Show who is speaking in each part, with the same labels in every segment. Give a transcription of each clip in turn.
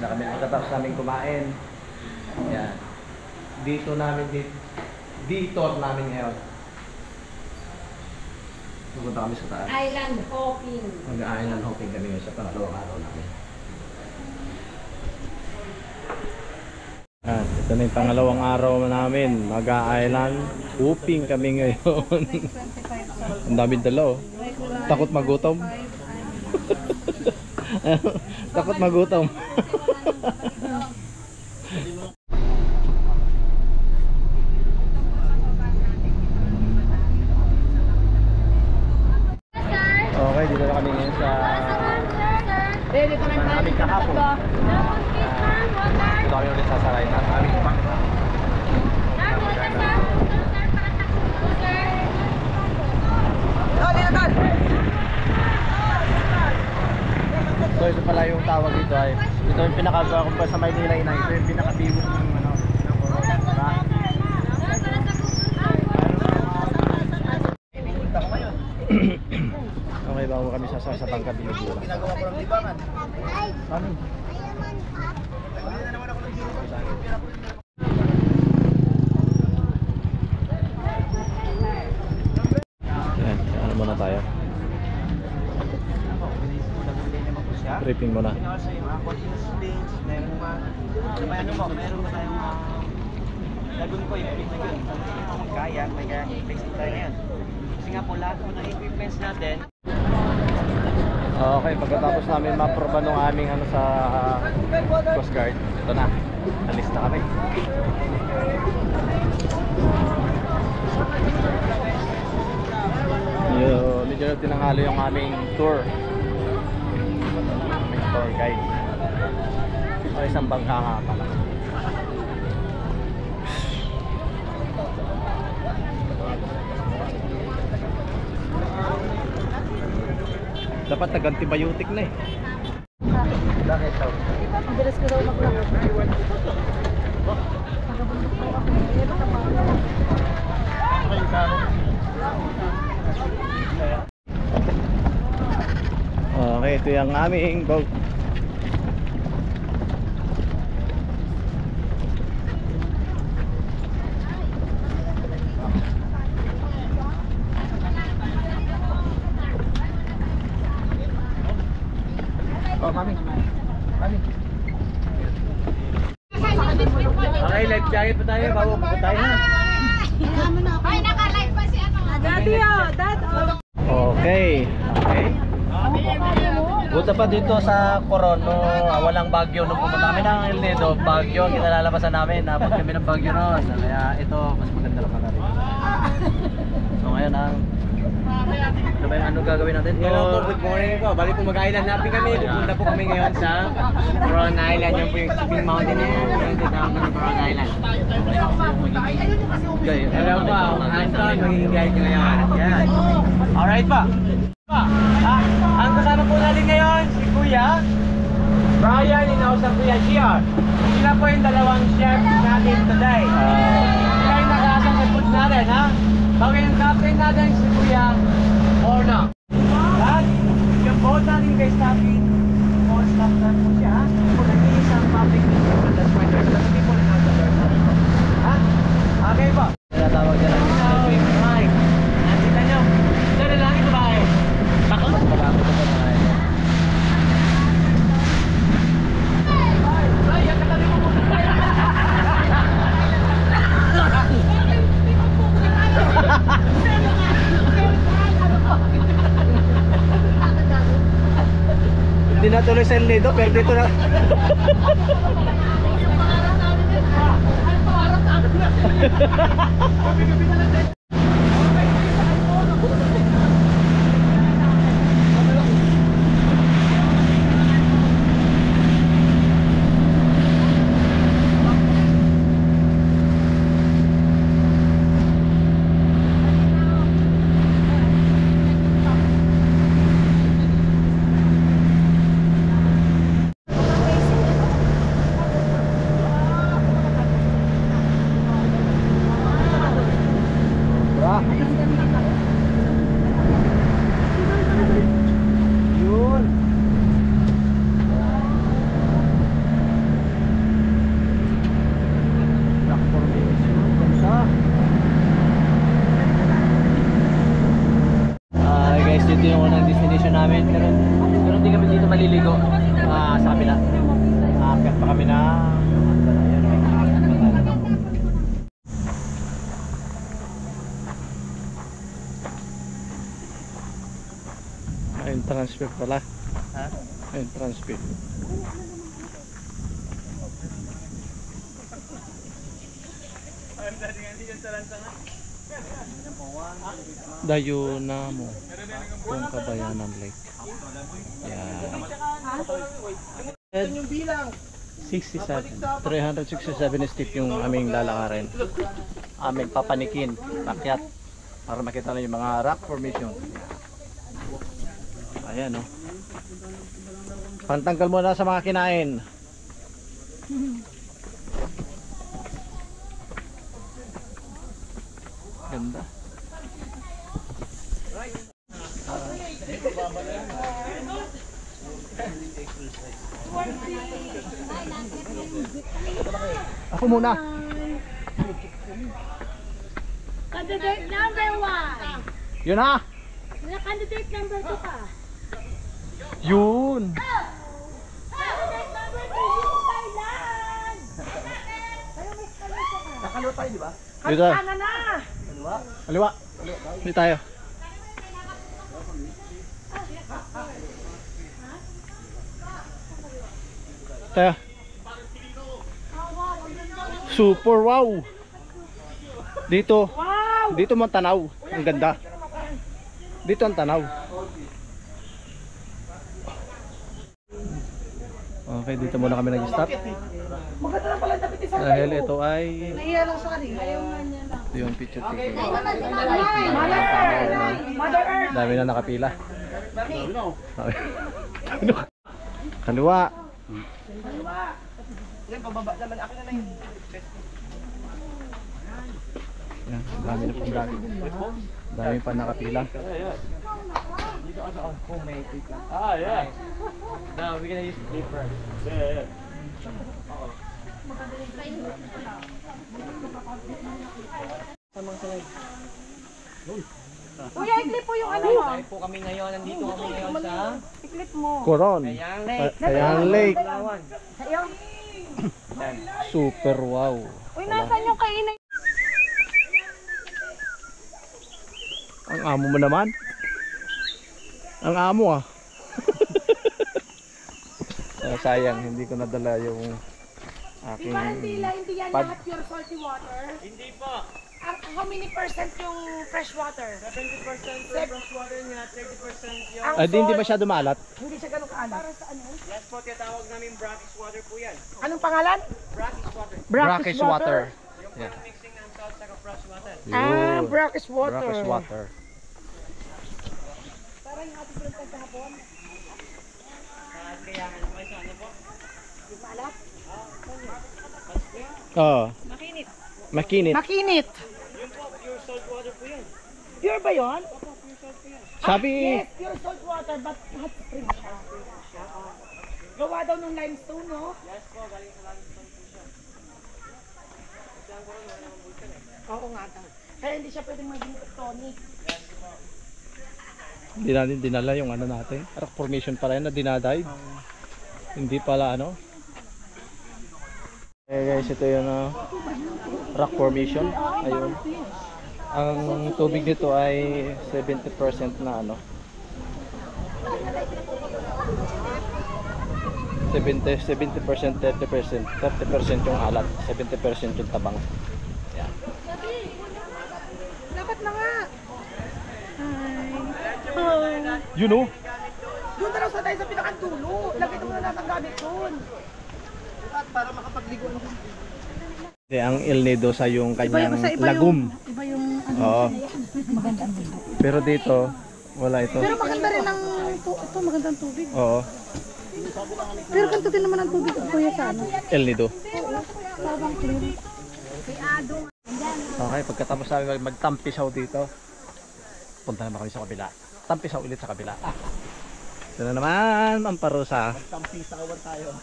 Speaker 1: na kami. Pagkatapos namin kumain. Yan. Dito namin, dito namin ngayon. Pupunta kami sa taas.
Speaker 2: Island hopping.
Speaker 1: Mag-island hopping kami ngayon sa pangalawang araw namin. Ito na yung pangalawang araw namin. Mag-island hopping kami ngayon. Ang daming dala, oh. Takot magutom. Takot magutom. Okay, dito na kami ngayon sa aming kahapon. Dito kami ulit sasakay na aming pang. So ito pala yung tawag dito ay ito yung pinaka kung pa sa Maynila ina, ito yung pinaka-bibo ng ano ng corona. Okay, bago kami sasakay sa bangka dito. Ginagawa ko lang libangan. Ano? Yan, ano muna tayo? Tripping muna.
Speaker 3: Lagun ko yung kaya, kaya fixing tayo yan. Kasi nga po lahat ng equipments natin.
Speaker 1: Okay, pagkatapos namin ma-proba nung aming ano sa Coast Guard, ito na, alis na kami. Medyo tinanghalo yung aming tour. Aming tour guide. O isang bangka nga pala. Dapat nag-antibiotic na eh. Bakit daw?
Speaker 2: Ang bilis ko daw maglakad.
Speaker 1: Okay, ito yung aming boat. Oh, mami. Mami. Okay, life jacket pa tayo bago pa tayo na.
Speaker 2: Ay, naka-live pa si ano? Daddy, oh, dad, oh.
Speaker 1: Okay. Okay. Buta pa dito sa Corono, walang bagyo nung pumunta kami ng El Nido, bagyo ang kinalalabasan namin, napag kami ng bagyo noon. Kaya ito, mas maganda naman natin. So ngayon ano gagawin natin?
Speaker 3: Hello po, good morning po. Bali po mag-island natin kami. Pupunta po kami ngayon sa Coron Island. Yan po yung Shipping Mountain na yan. Yan sa down ng Coron Island. Hello po, Anton, magiging guide ko ngayon. Yan. Alright pa. Ang kasama po natin ngayon, si Kuya Brian, inausap Kuya GR. Sila po yung dalawang chef natin today. Sila yung nakaasang sa food natin, ha? Bago yung captain natin, si Kuya Orna. At yung boat natin kay Staffy, boat staff na po siya, ha? Kung nag-iisang public meeting, that's why there's a lot of people in our church. Ha? Okay po.
Speaker 1: Tinatawag dyan natin sa swimming.
Speaker 3: Right. Nakita nyo. Ito na lang ito ba eh?
Speaker 1: Mas malapit ito na eh.
Speaker 3: Ay, ang katabi mo muna.
Speaker 1: Hindi na tuloy sa El Nido, pero dito na. transfer pala.
Speaker 3: Ha?
Speaker 1: Ayun, transfer. Dayo na mo kung Kabayanan Lake. Yan.
Speaker 3: Ito yung bilang.
Speaker 1: 67, 367 steep yung aming lalakarin. Aming papanikin, pakyat, para makita na yung mga rock formation. Ayan, no. Pantanggal muna sa mga kinain. Ganda. Ako muna.
Speaker 2: Candidate number 1.
Speaker 1: Yun ha.
Speaker 2: Candidate number 2 ka.
Speaker 1: Yun.
Speaker 2: Candidate number 3 is Thailand.
Speaker 3: Nakaliwa tayo, di ba?
Speaker 1: Dito.
Speaker 2: Ano na?
Speaker 1: Kaliwa. Dito tayo. Tayo. Super wow. Dito. Dito mo ang tanaw. Ang ganda. Dito ang tanaw. Okay, dito muna kami nag-stop. Dahil ito ay ito yung picture ticket. Dami na nakapila. Ano? Kaliwa.
Speaker 3: Yan, pababa naman. Akin na yun.
Speaker 1: Yan, dami na pong dami. Dami pa nakapila.
Speaker 3: Dito ka sa home, may clip lang. Ah, yeah. Now, we're gonna use clipper. Yeah.
Speaker 2: Kuya, i-clip po yung ano mo.
Speaker 3: Tayo po kami ngayon. Nandito kami ngayon sa
Speaker 2: I-clip mo.
Speaker 1: Coron.
Speaker 3: Kayang Lake.
Speaker 1: Kayang Lake.
Speaker 3: Palawan.
Speaker 2: Sa'yo.
Speaker 3: Yan.
Speaker 1: Super wow.
Speaker 2: Uy, nasan yung kainan?
Speaker 1: Ang amo mo naman. Ang amo ah. Sayang, hindi ko nadala yung aking
Speaker 2: Hindi yan
Speaker 1: pad.
Speaker 2: lahat pure salty water.
Speaker 3: Hindi po.
Speaker 2: How many percent yung fresh water?
Speaker 3: 70% fresh water niya, 30% yung...
Speaker 1: Ay, hindi masyado maalat.
Speaker 2: Hindi siya ganun kaalat. Para sa ano?
Speaker 3: Yes po, tinatawag namin brackish water po yan.
Speaker 2: Anong pangalan?
Speaker 3: Brackish water.
Speaker 1: Brackish water.
Speaker 3: Yung
Speaker 1: Yeah.
Speaker 3: mixing ng salt sa fresh water.
Speaker 1: Yun.
Speaker 2: brackish water.
Speaker 1: Brackish water.
Speaker 2: Parang yung ating pinag kahapon.
Speaker 3: At kaya nga naman sa ano po?
Speaker 2: Yung maalat?
Speaker 1: Oo.
Speaker 2: Makinit.
Speaker 1: Makinit.
Speaker 2: Makinit.
Speaker 3: Yun po, pure salt water po yan.
Speaker 2: Pure ba yun?
Speaker 3: Opo, pure salt po yan.
Speaker 1: Sabi,
Speaker 2: Yes, pure salt water but hot spring siya. Gawa daw ng limestone, no?
Speaker 3: Yes po, galing sa limestone po siya. Kasi ang koron, wala namang bulkan eh.
Speaker 2: Oo nga daw. Kaya hindi siya pwedeng maging tonic.
Speaker 1: hindi natin dinala yung ano natin. Rock formation pala yun na dinadive. Hindi pala ano. Eh guys, ito yung rock formation. Ayun. Ang tubig nito ay 70% na ano. 70%, 30%, 30% yung alat, 70% yung tabang. Yan.
Speaker 2: Dapat na nga.
Speaker 1: You know?
Speaker 2: Doon na raw sa tayo sa pinakadulo. Lagay mo na natin gamit doon.
Speaker 3: At para makapagligo ano.
Speaker 1: Hindi, ang El Nido sa yung kanyang lagum.
Speaker 2: Iba yung ano.
Speaker 1: Oo.
Speaker 2: Maganda ang tubig.
Speaker 1: Pero dito, wala ito.
Speaker 2: Pero maganda rin ang ito magandang tubig.
Speaker 1: Oo.
Speaker 2: Pero ganito din naman ang tubig kuya sa ano.
Speaker 1: El Nido.
Speaker 2: Parang clean.
Speaker 1: Okay, pagkatapos namin magtampisaw dito, punta naman kami sa kabila. Tampisaw ulit sa kabila. Ito na naman ang parusa.
Speaker 3: Tampisawan tayo.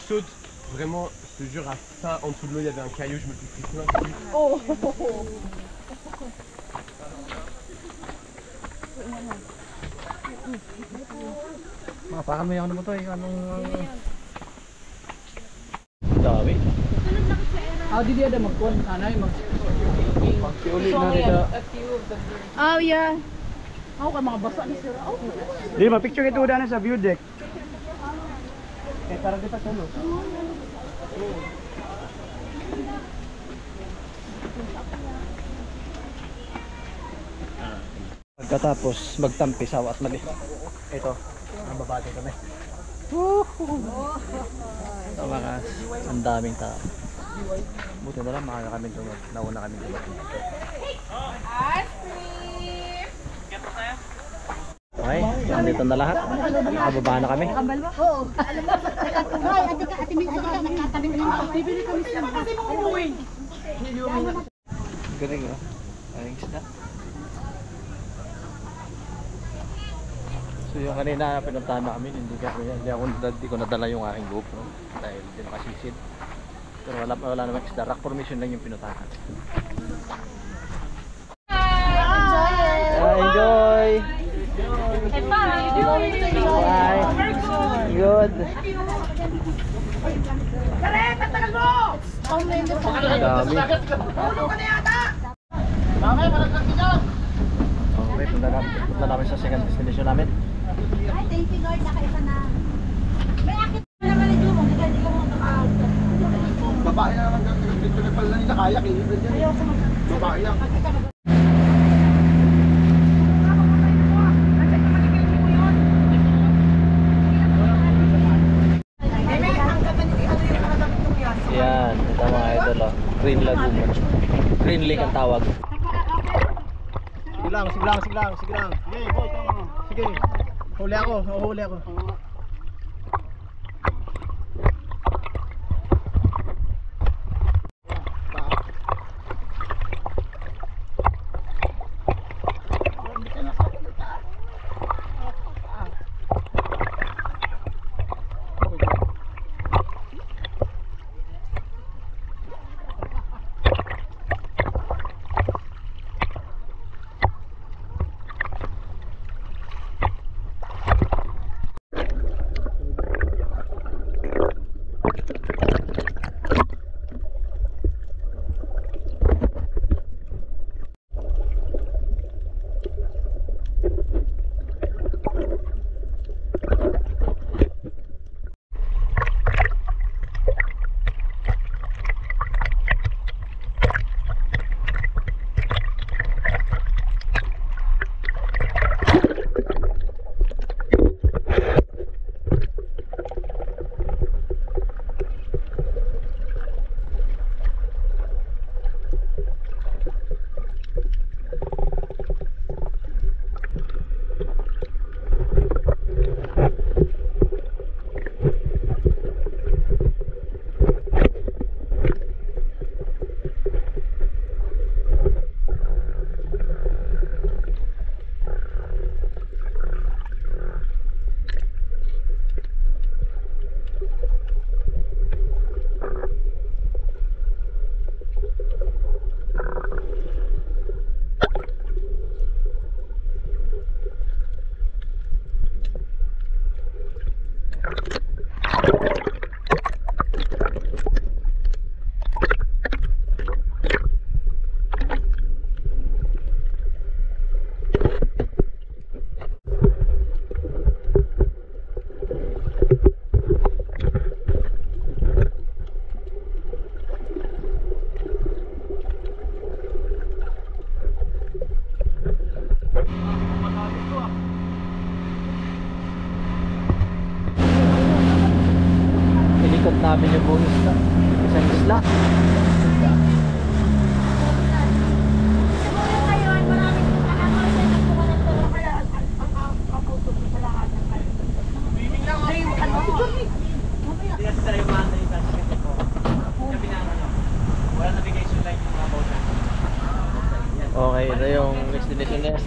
Speaker 3: Saute, vraiment, je te jure, à ça, en dessous de l'eau, il y avait un caillou, je me suis pris plein de trucs.
Speaker 2: Oh.
Speaker 1: Mapakan mo yung ano mo to, yung anong... Dami.
Speaker 4: Ah, di dia ada magkuhan, anay mag
Speaker 3: Pagsiulit na dito.
Speaker 2: Oh, yeah. Ako ka mga basa ni Sir. Oh.
Speaker 3: Di ba, picture ito na sa view deck. Eh, para di pa tulo.
Speaker 1: Pagkatapos magtampisaw at mali. Ito, nababati kami. Sa mga ang daming tao. Buti na lang makaka kami nauna kami dumating. Okay, nandito na lahat. Nakababa na kami.
Speaker 4: Oo. Alam mo, hoy, ate Min, nagkatabi na lang. Bibili kami siya. Kasi mo umuwi.
Speaker 1: Galing oh. Galing isda. So yung kanina pinuntahan namin, hindi ko nadala yung aking GoPro dahil hindi nakasisid. Pero wala namang isda. Rock formation lang yung pinuntahan. Enjoy! Bye! Good!
Speaker 2: Kare, tatagal mo!
Speaker 1: Ang dami.
Speaker 2: Ulo ka na yata!
Speaker 1: Okay, punta namin sa second destination namin.
Speaker 4: Ay, thank you Lord, nakaisa na. May akit na naman ni Jumo, hindi ka mo nakaaw.
Speaker 3: Babae na naman dito na pala nila kaya kinibig yan.
Speaker 4: Ayoko
Speaker 3: Babae lang.
Speaker 1: Yan, ito mga idol oh. Green Lagoon. Green Lake ang tawag.
Speaker 3: Sige lang. Sige, boy, tama. Sige. Huli ako.
Speaker 1: Inikot namin yung buong isla. Isang isla.
Speaker 4: Siguro ngayon, maraming nakakaw siya na kung walang tulong kaya ang kapuso ko sa lahat ng kayo. Ano si Johnny?
Speaker 3: Hindi kasi tayo maanta yung kasi ko. Sabi na wala navigation light yung mga boat.
Speaker 1: Okay, ito yung destination niya,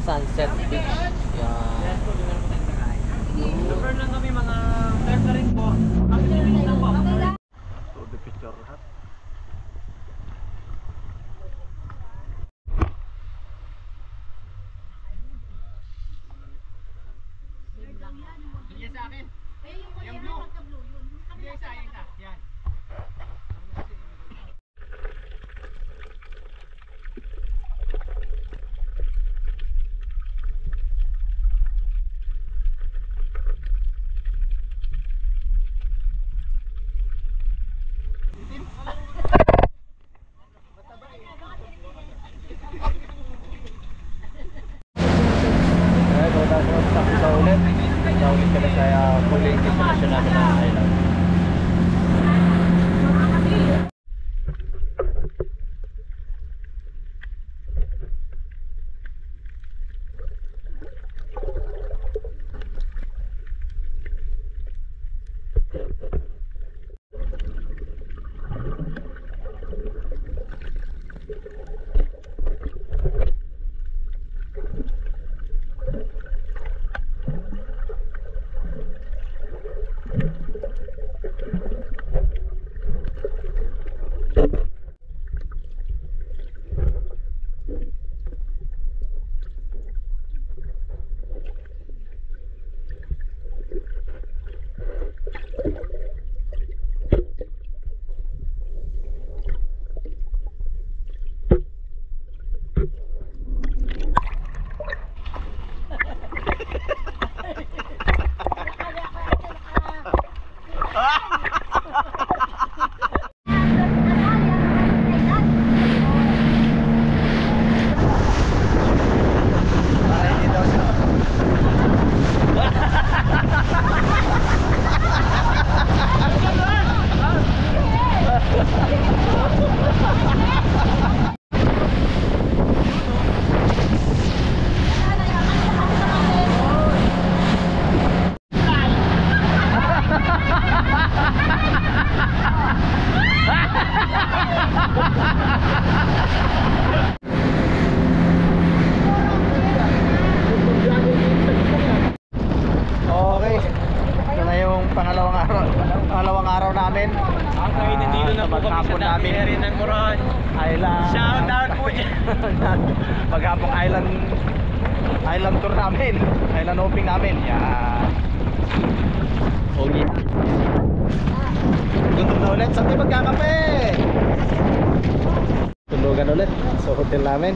Speaker 1: Sunset Beach. Yan.
Speaker 3: Super lang kami mga 10 na rin po. Kami na rin lang po.
Speaker 1: So, the picture lahat.
Speaker 3: Sige sa akin. Yung blue. Sige isa. Yan.
Speaker 1: Kaya huling destination namin na island. Okay. Ito na yung pangalawang araw namin.
Speaker 3: Okay, nandito na po kami sa
Speaker 1: Maghapon namin.
Speaker 3: Takiri ng Coron.
Speaker 1: Island.
Speaker 3: Shout out po dyan.
Speaker 1: Maghapong island tour namin. Island hopping namin. Yan. Okay. Gutom na ulit. Saan tayo magkakape? Tulugan ulit sa hotel namin.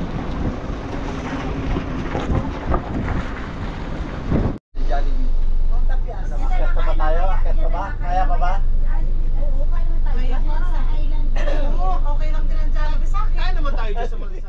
Speaker 1: Akit pa ba tayo? Akit pa ba? Kaya pa ba?
Speaker 4: Oo, paano tayo? Sa island.
Speaker 2: Okay lang din ang Jollibee sa akin.
Speaker 3: Kaya naman tayo dyan sa Malisay.